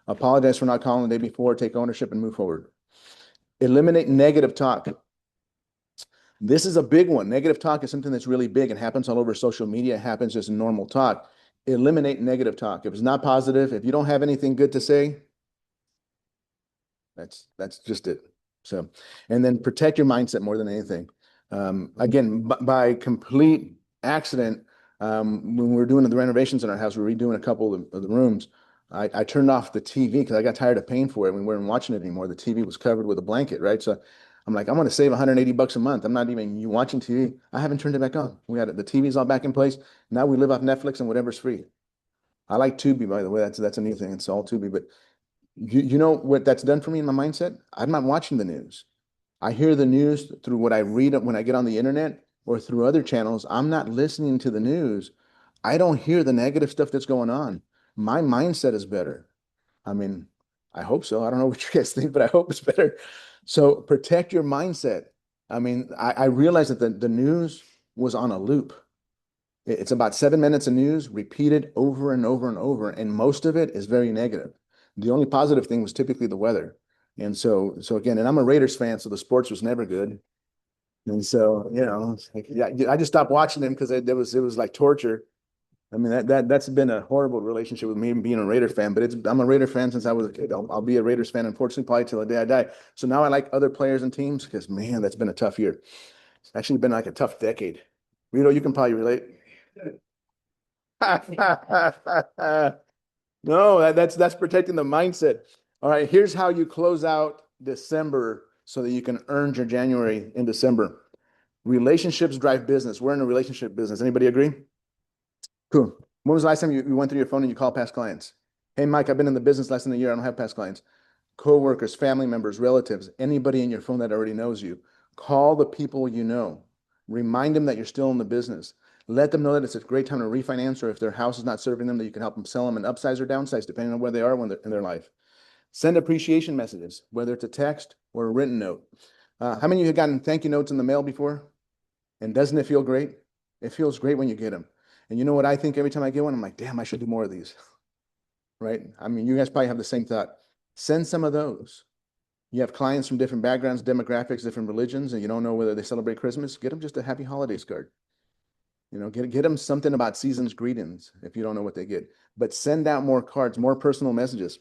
Apologize for not calling the day before, take ownership and move forward. Eliminate negative talk. This is a big one. Negative talk is something that's really big. It happens all over social media. It happens just in normal talk. Eliminate negative talk. If it's not positive, if you don't have anything good to say, that's just it. So, and then protect your mindset more than anything. Again, by complete accident, when we were doing the renovations in our house, we were redoing a couple of the rooms. I turned off the TV because I got tired of paying for it. We weren't watching it anymore. The TV was covered with a blanket, right? So I'm like, I'm going to save 180 bucks a month. I'm not even watching TV. I haven't turned it back on. We had the TV's all back in place. Now we live off Netflix and whatever's free. I like Tubi, by the way. That's a new thing. It's all Tubi. But you know what that's done for me in my mindset? I'm not watching the news. I hear the news through what I read when I get on the internet or through other channels. I'm not listening to the news. I don't hear the negative stuff that's going on. My mindset is better. I mean, I hope so. I don't know what you guys think, but I hope it's better. So protect your mindset. I mean, I realized that the news was on a loop. It's about 7 minutes of news repeated over and over and over, and most of it is very negative. The only positive thing was typically the weather. And so again, and I'm a Raiders fan, so the sports was never good. And so, yeah, I just stopped watching them because it was like torture. I mean, that's been a horrible relationship with me being a Raider fan, but I'm a Raider fan since I was a kid. I'll be a Raiders fan, unfortunately, probably till the day I die. So now I like other players and teams because, man, that's been a tough year. It's actually been like a tough decade. You can probably relate. No, that's protecting the mindset. All right, here's how you close out December so that you can earn your January in December. Relationships drive business. We're in a relationship business. Anybody agree? Cool. When was the last time you went through your phone and you called past clients? Hey, Mike, I've been in the business less than a year. I don't have past clients. Co-workers, family members, relatives, anybody in your phone that already knows you. Call the people you know. Remind them that you're still in the business. Let them know that it's a great time to refinance, or if their house is not serving them, that you can help them sell them and upsize or downsize, depending on where they are in their life. Send appreciation messages, whether it's a text or a written note. How many of you have gotten thank you notes in the mail before? And doesn't it feel great? It feels great when you get them. And you know what I think every time I get one? I'm like, damn, I should do more of these. Right? I mean, you guys probably have the same thought. Send some of those. You have clients from different backgrounds, demographics, different religions, and you don't know whether they celebrate Christmas. Get them just a happy holidays card. Get them something about season's greetings if you don't know what they get. But send out more cards, more personal messages.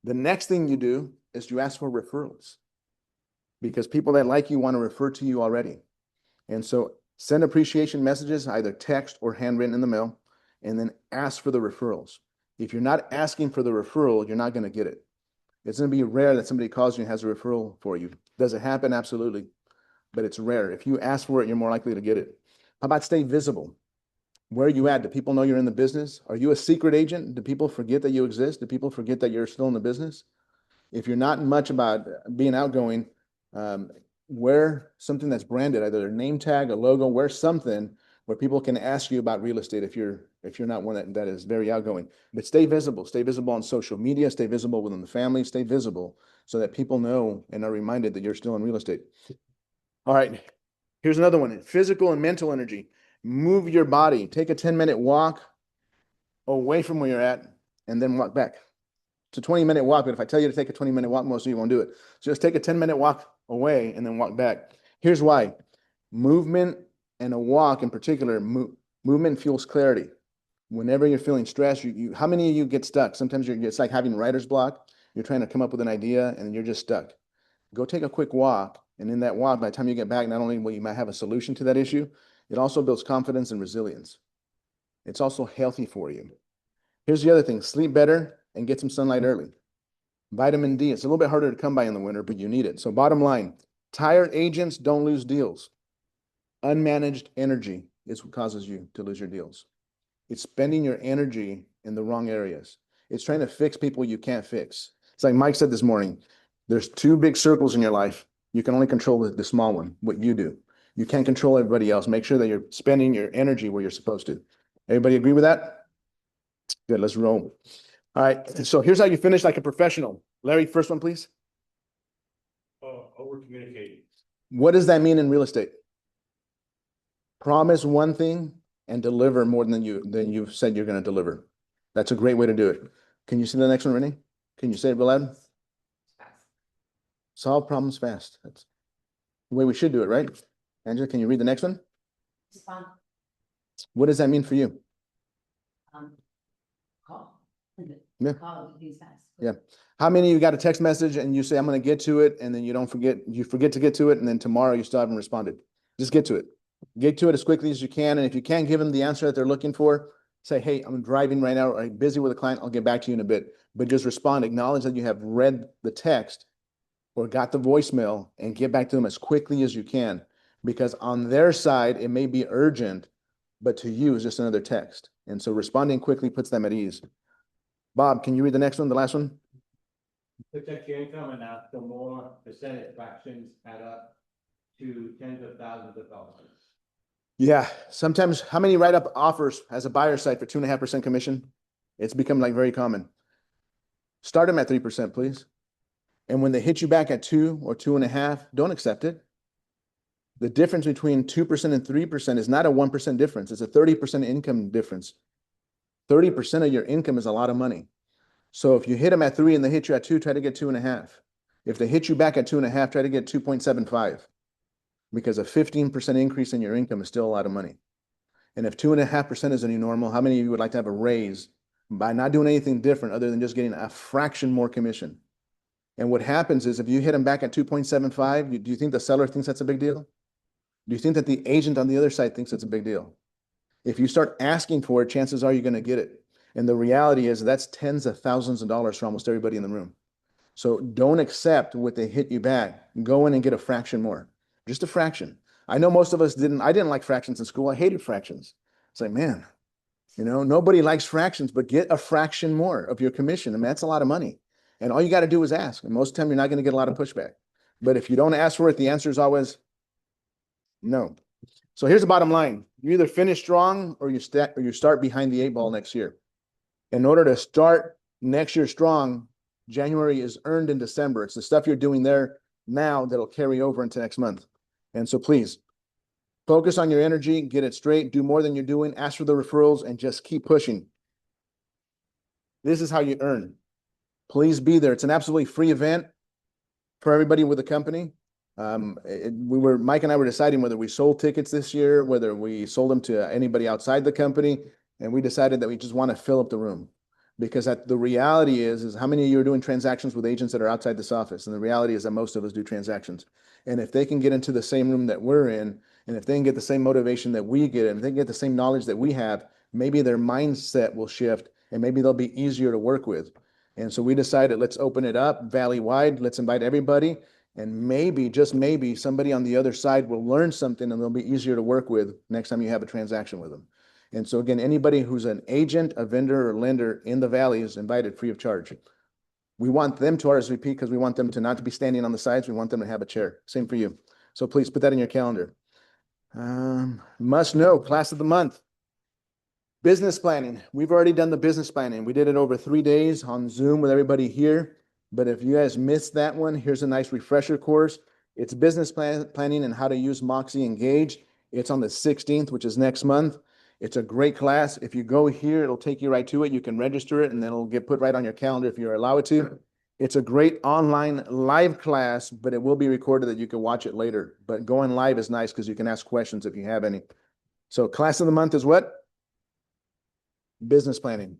The next thing you do is you ask for referrals because people that like you want to refer to you already. And so send appreciation messages, either text or handwritten in the mail, and then ask for the referrals. If you're not asking for the referral, you're not going to get it. It's going to be rare that somebody calls you and has a referral for you. Does it happen? Absolutely. But it's rare. If you ask for it, you're more likely to get it. How about stay visible? Where are you at? Do people know you're in the business? Are you a secret agent? Do people forget that you exist? Do people forget that you're still in the business? If you're not much about being outgoing, wear something that's branded, either a name tag, a logo, wear something where people can ask you about real estate if you're not one that is very outgoing. But stay visible on social media, stay visible within the family, stay visible so that people know and are reminded that you're still in real estate. All right, here's another one, physical and mental energy. Move your body, take a 10-minute walk away from where you're at and then walk back. It's a 20-minute walk, but if I tell you to take a 20-minute walk, most of you won't do it. So just take a 10-minute walk away and then walk back. Here's why. Movement and a walk in particular, movement fuels clarity. Whenever you're feeling stressed, how many of you get stuck? Sometimes it's like having writer's block. You're trying to come up with an idea and you're just stuck. Go take a quick walk. And in that walk, by the time you get back, not only will you might have a solution to that issue, it also builds confidence and resilience. It's also healthy for you. Here's the other thing, sleep better and get some sunlight early. Vitamin D, it's a little bit harder to come by in the winter, but you need it. So bottom line, tired agents don't lose deals. Unmanaged energy is what causes you to lose your deals. It's spending your energy in the wrong areas. It's trying to fix people you can't fix. It's like Mike said this morning, there's two big circles in your life. You can only control the small one, what you do. You can't control everybody else. Make sure that you're spending your energy where you're supposed to. Everybody agree with that? Good, let's roll. All right, so here's how you finish like a professional. Larry, first one, please. Over communicating. What does that mean in real estate? Promise one thing and deliver more than you've said you're going to deliver. That's a great way to do it. Can you see the next one, Renee? Can you say it real loud? Solve problems fast. That's the way we should do it, right? Angela, can you read the next one? Respond. What does that mean for you? Call. Yeah. Call these guys. Yeah. How many of you got a text message and you say, I'm going to get to it, and then you forget to get to it, and then tomorrow you still haven't responded? Just get to it. Get to it as quickly as you can. And if you can't give them the answer that they're looking for, say, hey, I'm driving right now, or I'm busy with a client, I'll get back to you in a bit. But just respond, acknowledge that you have read the text or got the voicemail, and get back to them as quickly as you can. Because on their side, it may be urgent, but to you, it's just another text. And so responding quickly puts them at ease. Bob, can you read the next one, the last one? Protect your income, and the more percentage fractions add up to tens of thousands of dollars. Yeah. Sometimes, how many write up offers as a buyer site for 2.5% commission? It's become like very common. Start them at 3%, please. And when they hit you back at 2 or 2.5, don't accept it. The difference between 2% and 3% is not a 1% difference. It's a 30% income difference. 30% of your income is a lot of money. So if you hit them at 3 and they hit you at 2, try to get 2.5. If they hit you back at 2.5, try to get 2.75. Because a 15% increase in your income is still a lot of money. And if 2.5% is a new normal, how many of you would like to have a raise by not doing anything different other than just getting a fraction more commission? And what happens is if you hit them back at 2.75, do you think the seller thinks that's a big deal? Do you think that the agent on the other side thinks it's a big deal? If you start asking for it, chances are you're going to get it. And the reality is that's tens of thousands of dollars for almost everybody in the room. So don't accept what they hit you back. Go in and get a fraction more. Just a fraction. I know most of us didn't. I didn't like fractions in school. I hated fractions. It's like, man, nobody likes fractions, but get a fraction more of your commission. I mean, that's a lot of money. And all you got to do is ask. And most of the time, you're not going to get a lot of pushback. But if you don't ask for it, the answer is always no. So here's the bottom line. You either finish strong or you start behind the 8 ball next year. In order to start next year strong, January is earned in December. It's the stuff you're doing there now that'll carry over into next month. And so please focus on your energy, get it straight, do more than you're doing, ask for the referrals, and just keep pushing. This is how you earn. Please be there. It's an absolutely free event for everybody with the company. Mike and I were deciding whether we sold tickets this year, whether we sold them to anybody outside the company. And we decided that we just want to fill up the room, because the reality is how many of you are doing transactions with agents that are outside this office? And the reality is that most of us do transactions. And if they can get into the same room that we're in, and if they can get the same motivation that we get, and if they can get the same knowledge that we have, maybe their mindset will shift and maybe they'll be easier to work with. And so we decided, let's open it up valley-wide. Let's invite everybody. And maybe, just maybe, somebody on the other side will learn something and they'll be easier to work with next time you have a transaction with them. And so again, anybody who's an agent, a vendor, or lender in the Valley is invited free of charge. We want them to RSVP because we want them to not to be standing on the sides. We want them to have a chair. Same for you. So please put that in your calendar. Must know, class of the month. Business planning. We've already done the business planning. We did it over 3 days on Zoom with everybody here. But if you guys missed that one, here's a nice refresher course. It's business planning and how to use Moxie Engage. It's on the 16th, which is next month. It's a great class. If you go here, it'll take you right to it. You can register it and then it'll get put right on your calendar if you're allowed to. It's a great online live class, but it will be recorded that you can watch it later. But going live is nice because you can ask questions if you have any. So class of the month is what? Business planning.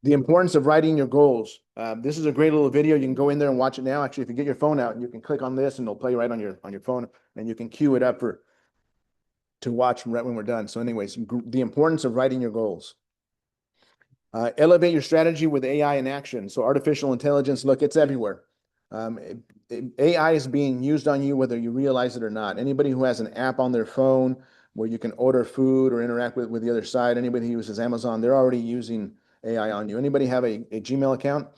The importance of writing your goals. This is a great little video. You can go in there and watch it now. Actually, if you get your phone out, you can click on this and it'll play right on your phone, and you can queue it up to watch right when we're done. So anyways, the importance of writing your goals. Elevate your strategy with AI in action. So artificial intelligence, look, it's everywhere. AI is being used on you whether you realize it or not. Anybody who has an app on their phone where you can order food or interact with the other side, anybody who uses Amazon, they're already using AI on you. Anybody have a Gmail account?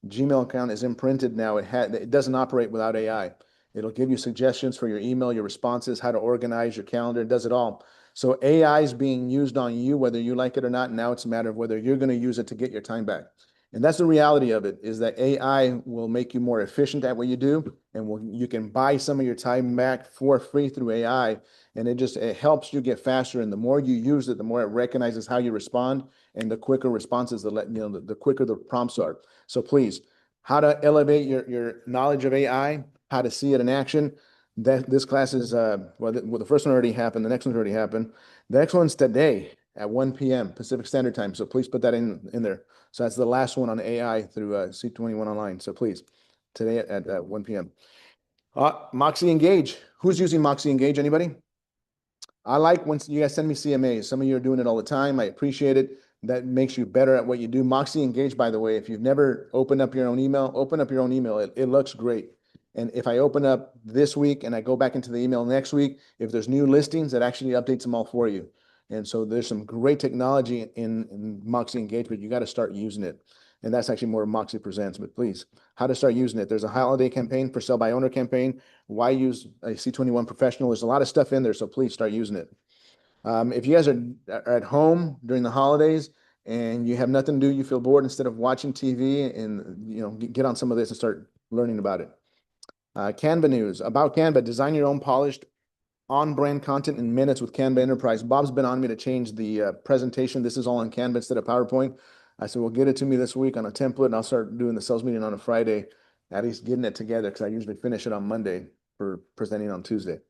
Gmail account is imprinted now. It doesn't operate without AI. It'll give you suggestions for your email, your responses, how to organize your calendar. It does it all. So AI is being used on you, whether you like it or not. Now it's a matter of whether you're going to use it to get your time back. And that's the reality of it, is that AI will make you more efficient at what you do, and you can buy some of your time back for free through AI, and it helps you get faster. And the more you use it, the more it recognizes how you respond, and the quicker responses, the quicker the prompts are. So please, how to elevate your knowledge of AI, how to see it in action. This class is the first one already happened. The next one's already happened. The next one's today at 1 p.m. Pacific Standard Time. So please put that in there. So that's the last one on AI through C21 Online. So please, today at 1 p.m. Moxie Engage. Who's using Moxie Engage? Anybody? I like when you guys send me CMAs. Some of you are doing it all the time. I appreciate it. That makes you better at what you do. Moxie Engage, by the way, if you've never opened up your own email, open up your own email. It looks great. And if I open up this week and I go back into the email next week, if there's new listings, it actually updates them all for you. And so there's some great technology in Moxie Engage, but you got to start using it. And that's actually more Moxie Presents, but please, how to start using it. There's a holiday campaign for sell by owner campaign. Why use a C21 professional? There's a lot of stuff in there, so please start using it. If you guys are at home during the holidays and you have nothing to do, you feel bored, instead of watching TV, and get on some of this and start learning about it. Canva news. About Canva, design your own polished on-brand content in minutes with Canva Enterprise. Bob's been on me to change the presentation. This is all on Canva instead of PowerPoint. I said, well, get it to me this week on a template, and I'll start doing the sales meeting on a Friday, at least getting it together, because I usually finish it on Monday for presenting on Tuesday.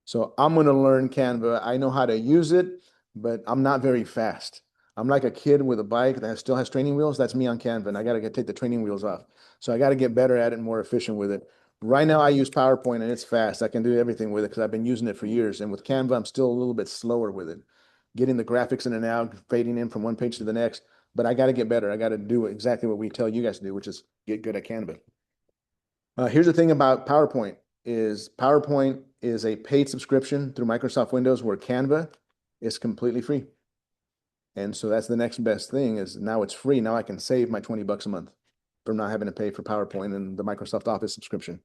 So I'm going to learn Canva. I know how to use it, but I'm not very fast. I'm like a kid with a bike that still has training wheels. That's me on Canva, and I got to take the training wheels off. So I got to get better at it and more efficient with it. Right now, I use PowerPoint, and it's fast. I can do everything with it because I've been using it for years. And with Canva, I'm still a little bit slower with it, getting the graphics in and out, fading in from one page to the next. But I got to get better. I got to do exactly what we tell you guys to do, which is get good at Canva. Here's the thing about PowerPoint is a paid subscription through Microsoft Windows, where Canva is completely free. And so that's the next best thing, is now it's free. Now I can save my $20 a month from not having to pay for PowerPoint and the Microsoft Office subscription.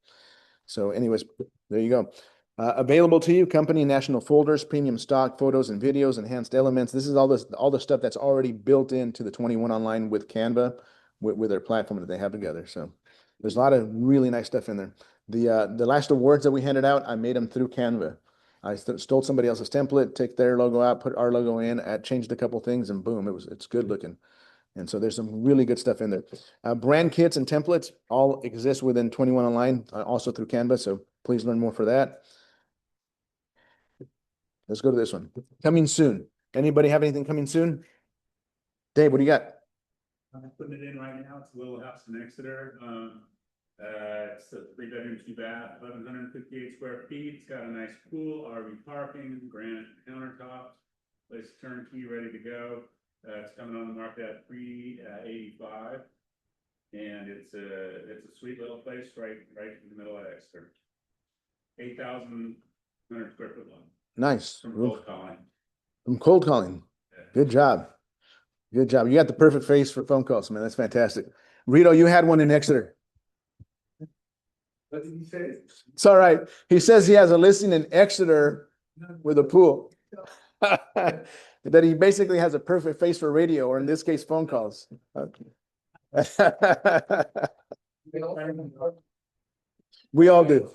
So anyways, there you go. Available to you, company national folders, premium stock, photos and videos, enhanced elements. This is all the stuff that's already built into the 21 Online with Canva, with their platform that they have together. So there's a lot of really nice stuff in there. The last awards that we handed out, I made them through Canva. I stole somebody else's template, take their logo out, put our logo in, changed a couple things, and boom, it's good looking. And so there's some really good stuff in there. Brand kits and templates all exist within 21 Online, also through Canva. So please learn more for that. Let's go to this one. Coming soon. Anybody have anything coming soon? Dave, what do you got? I'm putting it in right now. It's a little house in Exeter. It's a 3-bedroom, 2-bath, 1,158 square feet. It's got a nice pool, RV parking, granite countertops, place turnkey, ready to go. It's coming on the market at $385, and it's a sweet little place right in the middle of Exeter. 8,100 square foot lot. Nice. From cold calling. From cold calling. Yeah. Good job. Good job. You got the perfect face for phone calls, man. That's fantastic. Rito, you had one in Exeter. What did he say? It's all right. He says he has a listing in Exeter with a pool. That he basically has a perfect face for radio, or in this case, phone calls. We all do.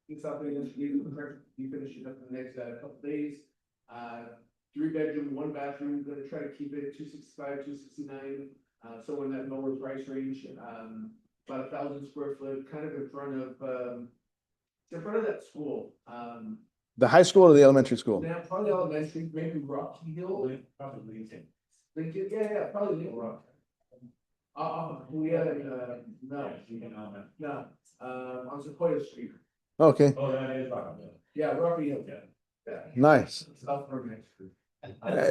It's something that you finish it up in the next couple days. 3 bedroom, 1 bathroom, gonna try to keep it at 265, 269. So in that lower price range, about 1,000 square foot, kind of in front of that school. The high school or the elementary school? Now, probably elementary, maybe Rocky Hill. Probably. Lincoln, yeah, probably Little Rock. No, on Sequoia Street. Okay, Oh, that is right. Yeah, Rocky Hill. Yeah. nice. South Burbank.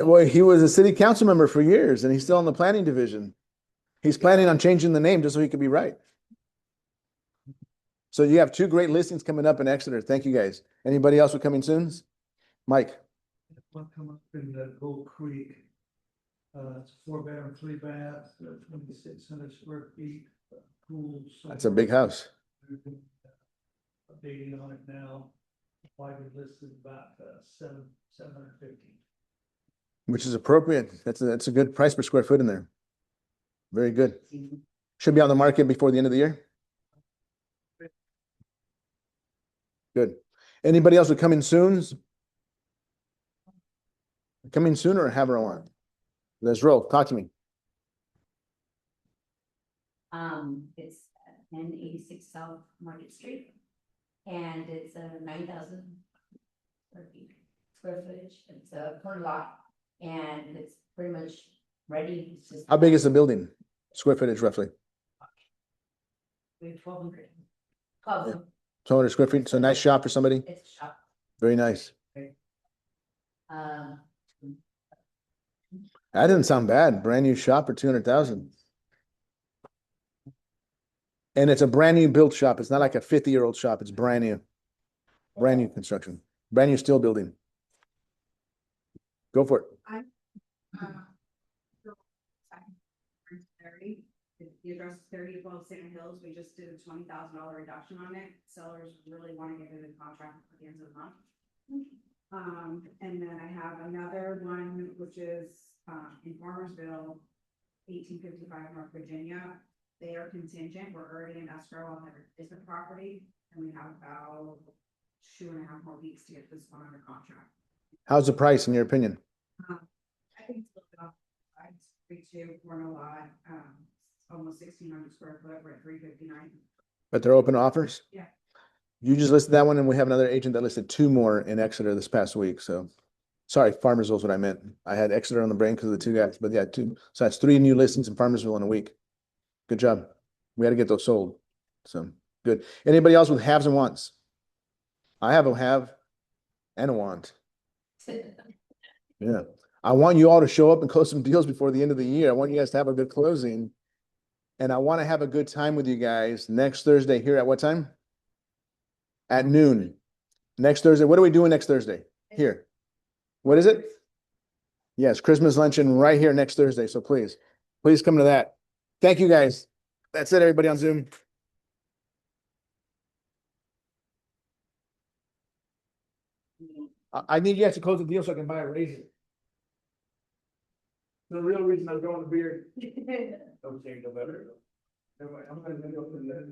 Well, he was a city council member for years and he's still in the planning division. He's planning on changing the name just so he could be right. So you have 2 great listings coming up in Exeter. Thank you, guys. Anybody else with coming soon? Mike? One come up in the Gold Creek. It's 4 bedroom, 3 bath, 2,600 square feet, pool. That's a big house. Updating on it now, widely listed about 750. Which is appropriate. That's a good price per square foot in there. Very good. Should be on the market before the end of the year. Good. Anybody else with coming soon? Coming soon or have her on? Let's roll. Talk to me. It's 1086 South Market Street. And it's a 9,000 square footage. It's a per lot. And it's pretty much ready. It's just How big is the building? Square footage roughly? 1,200. 1,200. 200 square feet. So a nice shop for somebody. It's a shop. Very nice. Um, That didn't sound bad. Brand new shop for 200,000. And it's a brand new built shop. It's not like a 50-year-old shop. It's brand new. Brand new construction. Brand new steel building. Go for it. The address is 3012 Santa Hills. We just did a $20,000 reduction on it. Sellers really want to get it in contract at the end of the month. And then I have another one, which is in Farmersville, 1855 North Virginia. They are contingent. We're already in escrow on their business property, and we have about 2.5 more weeks to get this one under contract. How's the price in your opinion? I think it's a little bit off. It's 3.2 for a lot. Almost 1,600 square foot. We're at 359. But they're open offers? Yeah. You just listed that one and we have another agent that listed 2 more in Exeter this past week. So sorry, Farmersville is what I meant. I had Exeter on the brain because of the 2 guys, but yeah, 2. So that's 3 new listings in Farmersville in a week. Good job. We got to get those sold. So good. Anybody else with haves and wants? I have a have and a want. Yeah. I want you all to show up and close some deals before the end of the year. I want you guys to have a good closing. And I want to have a good time with you guys next Thursday here at what time? At noon. Next Thursday. What are we doing next Thursday? Here. What is it? Yes, Christmas luncheon right here next Thursday. So please come to that. Thank you guys. That's it, everybody on Zoom. I need you guys to close the deal so I can buy a razor. The real reason I'm going to beard. Okay, no better. I'm gonna open that.